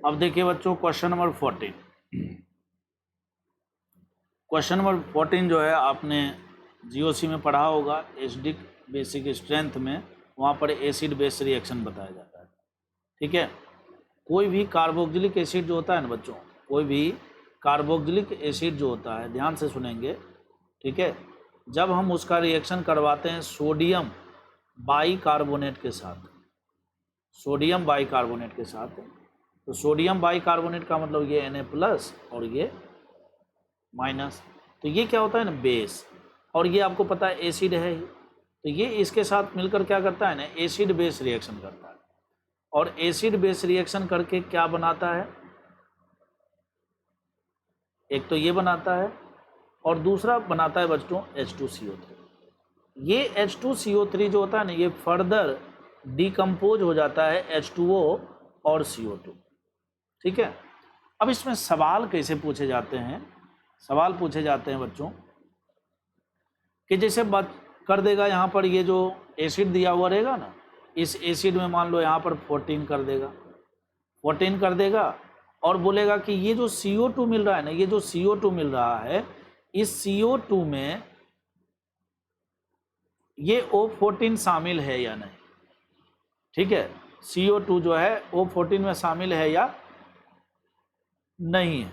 अब देखिए बच्चों क्वेश्चन नंबर 14। क्वेश्चन नंबर 14 जो है आपने जीओसी में पढ़ा होगा, एसिडिक बेसिक स्ट्रेंथ में, वहाँ पर एसिड बेस रिएक्शन बताया जाता है। ठीक है, कोई भी कार्बोक्सिलिक एसिड जो होता है ना बच्चों, कोई भी कार्बोक्सिलिक एसिड जो होता है, ध्यान से सुनेंगे, ठीक है, जब हम उसका रिएक्शन करवाते हैं सोडियम बाइकार्बोनेट के साथ, सोडियम बाइकार्बोनेट के साथ, तो सोडियम बाइकार्बोनेट का मतलब ये Na+ और ये माइनस, तो ये क्या होता है ना, बेस, और ये आपको पता है एसिड है ही, तो ये इसके साथ मिलकर क्या करता है ना, एसिड बेस रिएक्शन करता है। और एसिड बेस रिएक्शन करके क्या बनाता है, एक तो ये बनाता है और दूसरा बनाता है बच्चों H2CO3। ये H2CO3 जो होता है ना, ये फर्दर डिकम्पोज हो जाता है H2O और CO2। ठीक है, अब इसमें सवाल कैसे पूछे जाते हैं, सवाल पूछे जाते हैं बच्चों कि जैसे बात कर देगा यहाँ पर, ये जो एसिड दिया हुआ रहेगा ना, इस एसिड में मान लो यहाँ पर 14 कर देगा, 14 कर देगा, और बोलेगा कि ये जो CO2 मिल रहा है ना, ये जो CO2 मिल रहा है, इस CO2 में ये O14 शामिल है या नहीं। ठीक है, CO2 जो है O14 में शामिल है या नहीं है।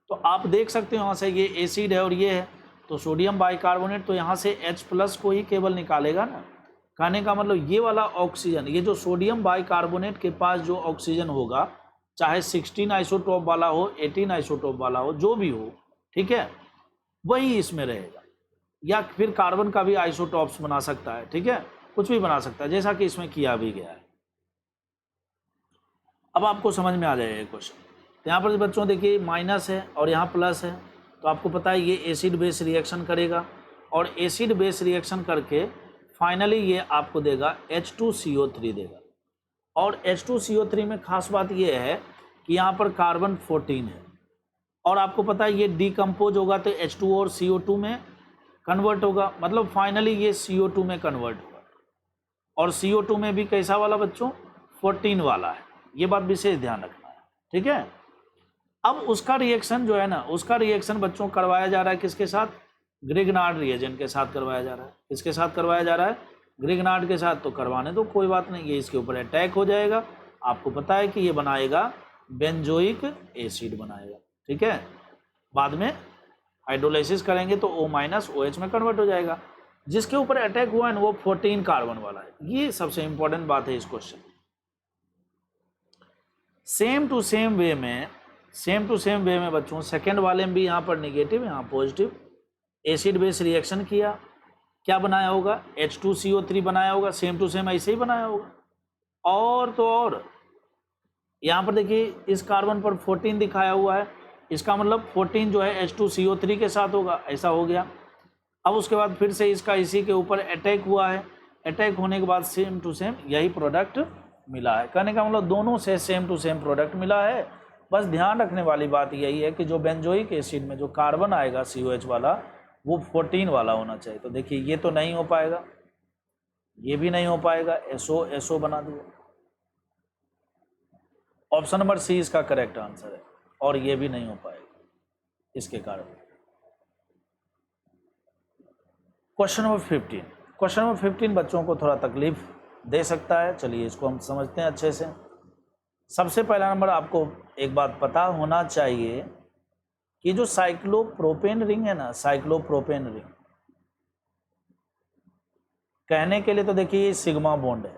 तो आप देख सकते हो यहाँ से ये एसिड है और ये है, तो सोडियम बाइकार्बोनेट तो यहाँ से H+ को ही केवल निकालेगा ना। कहने का मतलब ये वाला ऑक्सीजन, ये जो सोडियम बाइकार्बोनेट के पास जो ऑक्सीजन होगा, चाहे 16 आइसोटोप वाला हो, 18 आइसोटोप वाला हो, जो भी हो, ठीक है, वही इसमें रहेगा। या फिर कार्बन का भी आइसोटॉप्स बना सकता है, ठीक है, कुछ भी बना सकता है, जैसा कि इसमें किया भी गया है। अब आपको समझ में आ जाएगा क्वेश्चन। तो यहाँ पर बच्चों देखिए माइनस है और यहाँ प्लस है, तो आपको पता है ये एसिड बेस रिएक्शन करेगा, और एसिड बेस रिएक्शन करके फाइनली ये आपको देगा H2CO3 देगा। और H2CO3 में खास बात ये है कि यहाँ पर कार्बन 14 है, और आपको पता है ये डिकम्पोज होगा तो H2O और CO2 में कन्वर्ट होगा, मतलब फाइनली ये CO2 में कन्वर्ट होगा। और CO2 में भी कैसा वाला बच्चों, 14 वाला है, ये बात विशेष ध्यान रखना है। ठीक है, अब उसका रिएक्शन जो है ना, उसका रिएक्शन बच्चों करवाया जा रहा है किसके साथ, ग्रिग्नार्ड रिएजेंट के साथ करवाया जा रहा है। किसके साथ करवाया जा रहा है, ग्रिग्नार्ड के साथ। तो करवाने दो, कोई बात नहीं, ये इसके ऊपर अटैक हो जाएगा। आपको पता है कि ये बनाएगा बेंजोइक एसिड बनाएगा। ठीक है, बाद में हाइड्रोलाइसिस करेंगे तो O- OH में कन्वर्ट हो जाएगा। जिसके ऊपर अटैक हुआ है ना, वो 14 कार्बन वाला है। ये सबसे इंपॉर्टेंट बात है इस question. Same to same way में बच्चों सेकंड वाले में भी यहाँ पर निगेटिव, यहाँ पॉजिटिव, एसिड बेस रिएक्शन किया, क्या बनाया होगा, H2CO3 बनाया होगा, सेम टू सेम ऐसे ही बनाया होगा। और तो और यहाँ पर देखिए इस कार्बन पर 14 दिखाया हुआ है, इसका मतलब 14 जो है H2CO3 के साथ होगा, ऐसा हो गया। अब उसके बाद फिर से इसका इसी के ऊपर अटैक हुआ है, अटैक होने के बाद सेम टू सेम यही प्रोडक्ट मिला है। कहने का मतलब दोनों से सेम टू सेम प्रोडक्ट मिला है। बस ध्यान रखने वाली बात यही है कि जो बेंजोइक एसिड में जो कार्बन आएगा COH वाला, वो 14 वाला होना चाहिए। तो देखिए ये तो नहीं हो पाएगा, ये भी नहीं हो पाएगा, SO बना दिया। ऑप्शन नंबर C इसका करेक्ट आंसर है, और ये भी नहीं हो पाएगा इसके कारण। क्वेश्चन नंबर 15 बच्चों को थोड़ा तकलीफ दे सकता है, चलिए इसको हम समझते हैं अच्छे से। सबसे पहला नंबर, आपको एक बात पता होना चाहिए कि जो साइक्लोप्रोपेन रिंग है ना, साइक्लोप्रोपेन रिंग, कहने के लिए तो देखिए ये सिग्मा बॉन्ड है,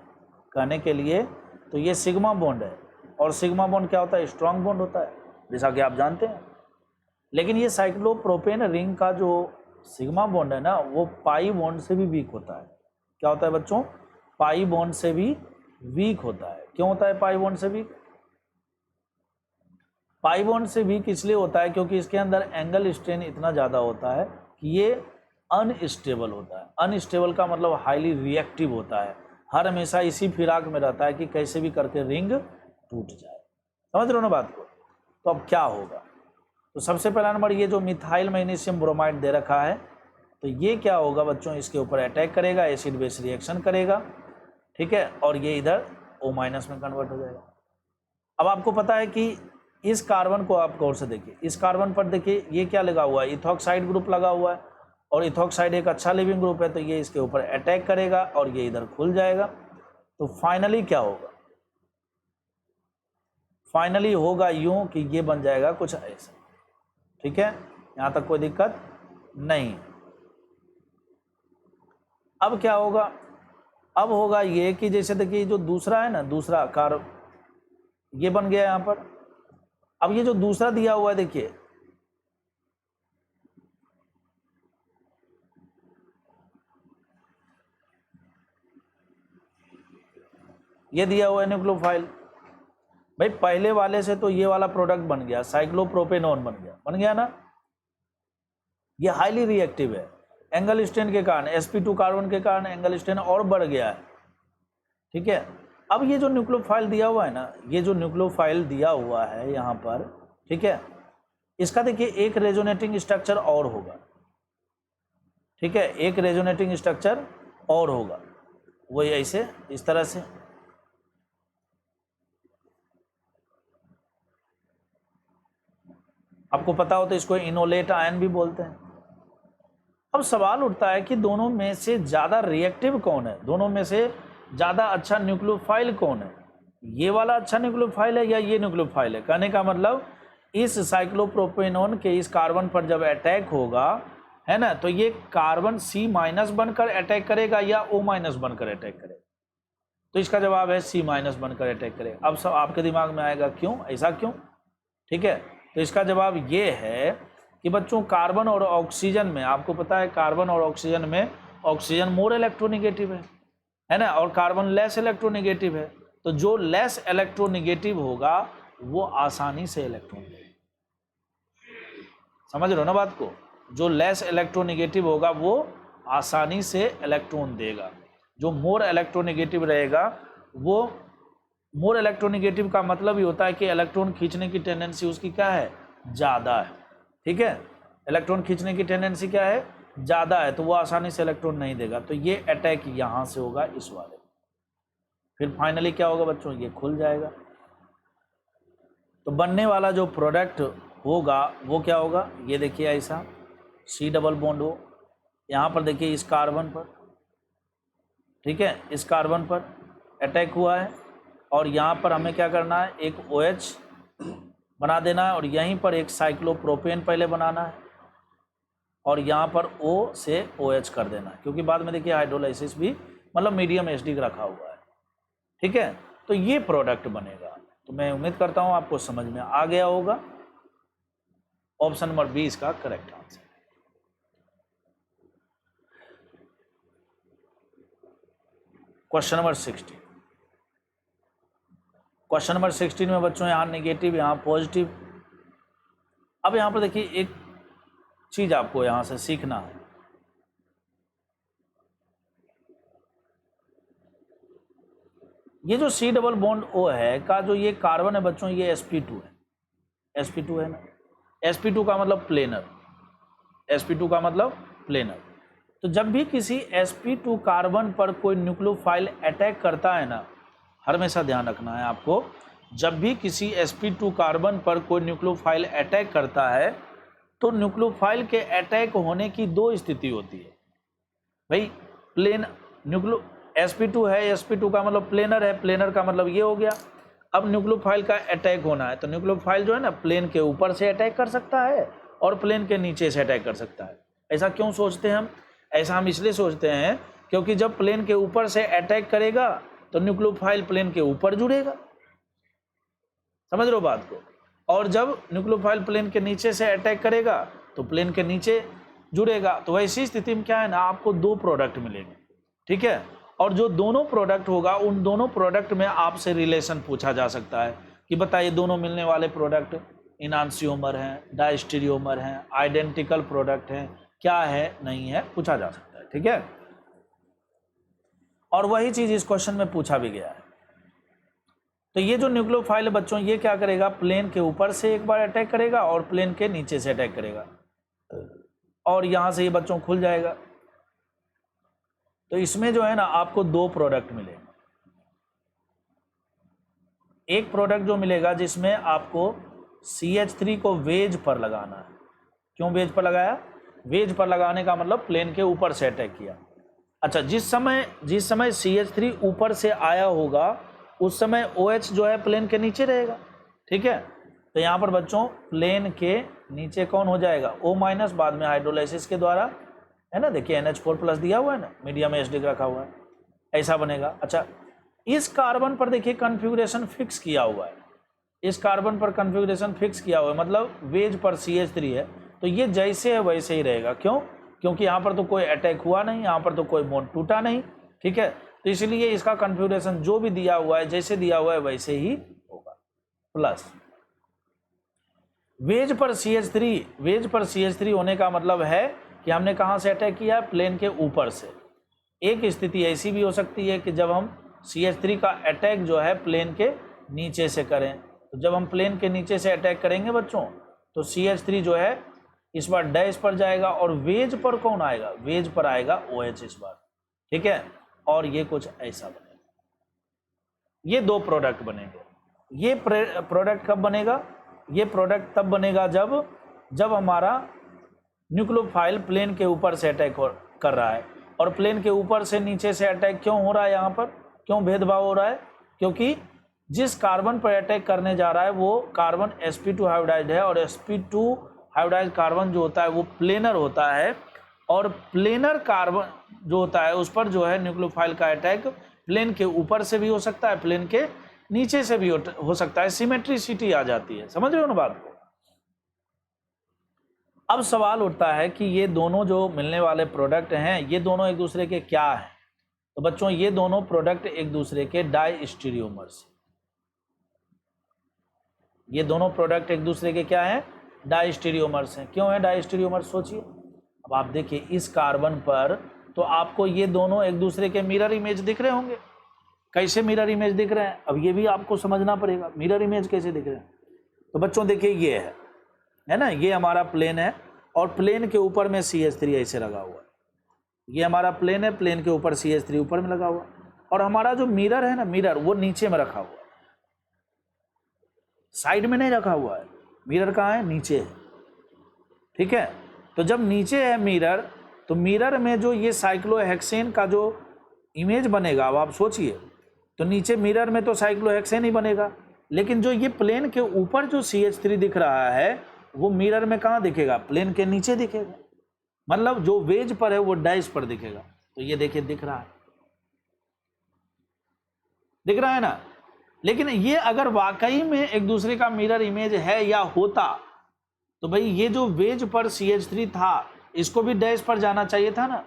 कहने के लिए तो ये सिग्मा बॉन्ड है, और सिग्मा बॉन्ड क्या होता है, स्ट्रांग बॉन्ड होता है, जैसा कि आप जानते हैं। लेकिन ये साइक्लोप्रोपेन रिंग का जो सिग्मा बॉन्ड है ना, वो पाई बॉन्ड से भी वीक होता है। क्या होता है बच्चों, पाई बॉन्ड से भी वीक होता है। क्यों होता है पाई बॉन्ड से वीक, पाई बॉन्ड से वीक इसलिए होता है क्योंकि इसके अंदर एंगल स्ट्रेन इतना ज़्यादा होता है कि ये अनस्टेबल होता है। अनस्टेबल का मतलब हाईली रिएक्टिव होता है, हर हमेशा इसी फिराक में रहता है कि कैसे भी करके रिंग टूट जाए। समझ रहे हो ना बात को। तो अब क्या होगा, तो सबसे पहला नंबर, ये जो मिथाइल मैग्नीशियम ब्रोमाइड दे रखा है, तो ये क्या होगा बच्चों, इसके ऊपर अटैक करेगा, एसिड बेस रिएक्शन करेगा, ठीक है, और ये इधर O- में कन्वर्ट हो जाएगा। अब आपको पता है कि इस कार्बन को आप गौर से देखिए, इस कार्बन पर देखिए ये क्या लगा हुआ है, इथॉक्साइड ग्रुप लगा हुआ है, और इथॉक्साइड एक अच्छा लिविंग ग्रुप है, तो ये इसके ऊपर अटैक करेगा और ये इधर खुल जाएगा। तो फाइनली क्या होगा, फाइनली होगा यूं कि ये बन जाएगा कुछ ऐसा। ठीक है, यहां तक कोई दिक्कत नहीं। अब क्या होगा, अब होगा ये कि जैसे देखिए जो दूसरा है ना, दूसरा कार्ब ये बन गया यहां पर। अब ये जो दूसरा दिया हुआ है देखिए, ये दिया हुआ है न्यूक्लियोफाइल। भाई पहले वाले से तो ये वाला प्रोडक्ट बन गया, साइक्लोप्रोपेनॉन बन गया ना। ये हाईली रिएक्टिव है, एंगल स्ट्रेन के कारण, sp2 कार्बन के कारण एंगल स्ट्रेन और बढ़ गया है। ठीक है, अब ये जो न्यूक्लियोफाइल दिया हुआ है ना, ये जो न्यूक्लियोफाइल दिया हुआ है यहाँ पर, ठीक है, इसका देखिए एक रेजोनेटिंग स्ट्रक्चर और होगा। ठीक है, एक रेजोनेटिंग स्ट्रक्चर और होगा, वही ऐसे इस तरह से। आपको पता हो तो इसको इनोलेट आयन भी बोलते हैं। अब सवाल उठता है कि दोनों में से ज़्यादा रिएक्टिव कौन है, दोनों में से ज़्यादा अच्छा न्यूक्लियोफाइल कौन है, ये वाला अच्छा न्यूक्लियोफाइल है या ये न्यूक्लियोफाइल है। कहने का मतलब इस साइक्लोप्रोपेनॉन के इस कार्बन पर जब अटैक होगा, है ना, तो ये कार्बन C- बनकर अटैक करेगा या O- बनकर अटैक करेगा। तो इसका जवाब है C- बनकर अटैक करेगा। अब सब आपके दिमाग में आएगा क्यों, ऐसा क्यों। ठीक है, तो इसका जवाब ये है कि बच्चों कार्बन और ऑक्सीजन में, आपको पता है कार्बन और ऑक्सीजन में ऑक्सीजन मोर इलेक्ट्रोनिगेटिव है ना, और कार्बन लेस इलेक्ट्रोनिगेटिव है। तो जो लेस इलेक्ट्रोनिगेटिव होगा वो आसानी से इलेक्ट्रॉन देगा। समझ रहे हो ना बात को, जो लेस इलेक्ट्रोनिगेटिव होगा वो आसानी से इलेक्ट्रॉन देगा। जो मोर इलेक्ट्रोनिगेटिव रहेगा, वो मोर इलेक्ट्रोनिगेटिव का मतलब ही होता है कि इलेक्ट्रॉन खींचने की टेंडेंसी उसकी क्या है, ज़्यादा है। ठीक है, इलेक्ट्रॉन खींचने की टेंडेंसी क्या है, ज़्यादा है, तो वो आसानी से इलेक्ट्रॉन नहीं देगा। तो ये अटैक यहाँ से होगा इस वाले, फिर फाइनली क्या होगा बच्चों, ये खुल जाएगा। तो बनने वाला जो प्रोडक्ट होगा वो क्या होगा, ये देखिए ऐसा C डबल बॉन्ड हो, यहाँ पर देखिए इस कार्बन पर, ठीक है, इस कार्बन पर अटैक हुआ है, और यहाँ पर हमें क्या करना है, एक OH बना देना है, और यहीं पर एक साइक्लोप्रोपेन पहले बनाना है, और यहाँ पर O से OH कर देना है, क्योंकि बाद में देखिए हाइड्रोलाइसिस भी मतलब मीडियम एसिडिक रखा हुआ है। ठीक है, तो ये प्रोडक्ट बनेगा। तो मैं उम्मीद करता हूँ आपको समझ में आ गया होगा। ऑप्शन नंबर बी इसका correct answer. Question number 16, question number 16 में बच्चों यहाँ नेगेटिव, यहाँ पॉजिटिव। अब यहाँ पर देखिए एक चीज आपको यहाँ से सीखना है, ये जो C डबल बॉन्ड O है का जो ये कार्बन है बच्चों, ये sp2 है, sp2 है ना, sp2 का मतलब प्लेनर, sp2 का मतलब प्लेनर। तो जब भी किसी sp2 कार्बन पर कोई न्यूक्लियोफाइल अटैक करता है ना, हमेशा ध्यान रखना है आपको, जब भी किसी sp2 कार्बन पर कोई न्यूक्लियोफाइल अटैक करता है, तो न्यूक्लियोफाइल के अटैक होने की दो स्थिति होती है। भाई प्लेन न्यूक्लियो sp2 है, sp2 का मतलब प्लेनर है, प्लेनर का मतलब ये हो गया। अब न्यूक्लियोफाइल का अटैक होना है, तो न्यूक्लियोफाइल जो है ना, प्लेन के ऊपर से अटैक कर सकता है और प्लेन के नीचे से अटैक कर सकता है। ऐसा क्यों सोचते हैं हम, ऐसा हम इसलिए सोचते हैं क्योंकि जब प्लेन के ऊपर से अटैक करेगा तो न्यूक्लियोफाइल प्लेन के ऊपर जुड़ेगा, समझ रहे हो बात को, और जब न्यूक्लियोफाइल प्लेन के नीचे से अटैक करेगा तो प्लेन के नीचे जुड़ेगा। तो ऐसी स्थिति में क्या है ना, आपको दो प्रोडक्ट मिलेंगे। ठीक है, और जो दोनों प्रोडक्ट होगा, उन दोनों प्रोडक्ट में आपसे रिलेशन पूछा जा सकता है कि बताइए दोनों मिलने वाले प्रोडक्ट इनांसियोमर हैं, डायस्टीरियोमर हैं, आइडेंटिकल प्रोडक्ट हैं, क्या है नहीं है, पूछा जा सकता है। ठीक है, और वही चीज इस क्वेश्चन में पूछा भी गया है। तो ये जो न्यूक्लियोफाइल है बच्चों, ये क्या करेगा, प्लेन के ऊपर से एक बार अटैक करेगा और प्लेन के नीचे से अटैक करेगा, और यहां से ये बच्चों खुल जाएगा। तो इसमें जो है ना, आपको दो प्रोडक्ट मिलेंगे। एक प्रोडक्ट जो मिलेगा जिसमें आपको CH3 को वेज पर लगाना है। क्यों वेज पर लगाया? वेज पर लगाने का मतलब प्लेन के ऊपर से अटैक किया। अच्छा, जिस समय CH3 ऊपर से आया होगा उस समय OH जो है प्लेन के नीचे रहेगा। ठीक है, तो यहाँ पर बच्चों प्लेन के नीचे कौन हो जाएगा? O- बाद में हाइड्रोलाइसिस के द्वारा, है ना, देखिए NH4+ दिया हुआ है ना, मीडियम में एसिडिक रखा हुआ है, ऐसा बनेगा। अच्छा, इस कार्बन पर देखिए कन्फिग्रेशन फिक्स किया हुआ है, इस कार्बन पर कन्फिग्रेशन फिक्स किया हुआ है, मतलब वेज पर CH3 है, तो ये जैसे है वैसे ही रहेगा। क्यों? क्योंकि यहाँ पर तो कोई अटैक हुआ नहीं, यहाँ पर तो कोई बॉन्ड टूटा नहीं। ठीक है, तो इसलिए इसका कन्फिग्रेशन जो भी दिया हुआ है, जैसे दिया हुआ है वैसे ही होगा। प्लस वेज पर CH3 होने का मतलब है कि हमने कहाँ से अटैक किया? प्लेन के ऊपर से। एक स्थिति ऐसी भी हो सकती है कि जब हम CH3 का अटैक जो है प्लेन के नीचे से करें, तो जब हम प्लेन के नीचे से अटैक करेंगे बच्चों तो CH3 जो है इस बार डैश पर जाएगा और वेज पर कौन आएगा? वेज पर आएगा OH इस बार। ठीक है, और ये कुछ ऐसा बनेगा। ये दो प्रोडक्ट बनेंगे। ये प्रोडक्ट कब बनेगा? ये प्रोडक्ट तब बनेगा जब हमारा न्यूक्लियोफाइल प्लेन के ऊपर से अटैक कर रहा है। और प्लेन के ऊपर से नीचे से अटैक क्यों हो रहा है? यहाँ पर क्यों भेदभाव हो रहा है? क्योंकि जिस कार्बन पर अटैक करने जा रहा है वो कार्बन sp2 हाइब्रिडाइज्ड है, और sp2 हाइब्रिडाइज्ड कार्बन जो होता है वो प्लेनर होता है, और प्लेनर कार्बन जो होता है उस पर जो है न्यूक्लियोफाइल का अटैक प्लेन के ऊपर से भी हो सकता है, प्लेन के नीचे से भी हो सकता है। सिमेट्रिसिटी आ जाती है। समझ रहे हो ना बात को? अब सवाल उठता है कि ये दोनों जो मिलने वाले प्रोडक्ट हैं ये दोनों एक दूसरे के क्या हैं? तो बच्चों ये दोनों प्रोडक्ट एक दूसरे के डाइस्टीरियोमर्स। ये दोनों प्रोडक्ट एक दूसरे के क्या हैं? डाइस्टीरियोमर्स हैं। क्यों है डाइस्टीरियोमर्स? सोचिए। अब आप देखिए इस कार्बन पर तो आपको ये दोनों एक दूसरे के मिरर इमेज दिख रहे होंगे। कैसे मिरर इमेज दिख रहे हैं? अब ये भी आपको समझना पड़ेगा, मिरर इमेज कैसे दिख रहे हैं। तो बच्चों देखिए ये है ना, ये हमारा प्लेन है और प्लेन के ऊपर में CH3 ऐसे लगा हुआ है। ये हमारा प्लेन है, प्लेन के ऊपर CH3 ऊपर में लगा हुआ, और हमारा जो मिरर है ना, मिरर वो नीचे में रखा हुआ है, साइड में नहीं रखा हुआ है। मिरर कहाँ है? नीचे है। ठीक है, तो जब नीचे है मिरर, तो मिरर में जो ये साइक्लोहेक्सेन का जो इमेज बनेगा, अब आप सोचिए, तो नीचे मिरर में तो साइक्लोहेक्सेन ही बनेगा, लेकिन जो ये प्लेन के ऊपर जो CH3 दिख रहा है वो मिरर में कहाँ दिखेगा? प्लेन के नीचे दिखेगा। मतलब जो वेज पर है वो डैश पर दिखेगा। तो ये देखिए दिख रहा है ना। लेकिन ये अगर वाकई में एक दूसरे का मिरर इमेज है या होता तो भाई ये जो वेज पर CH3 था इसको भी डैश पर जाना चाहिए था ना,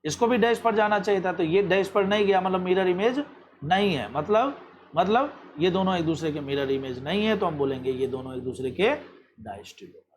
इसको भी डैश पर जाना चाहिए था। तो ये डैश पर नहीं गया, मतलब मिरर इमेज नहीं है। मतलब ये दोनों एक दूसरे के मिरर इमेज नहीं है, तो हम बोलेंगे ये दोनों एक दूसरे के डाइस्टीरियो।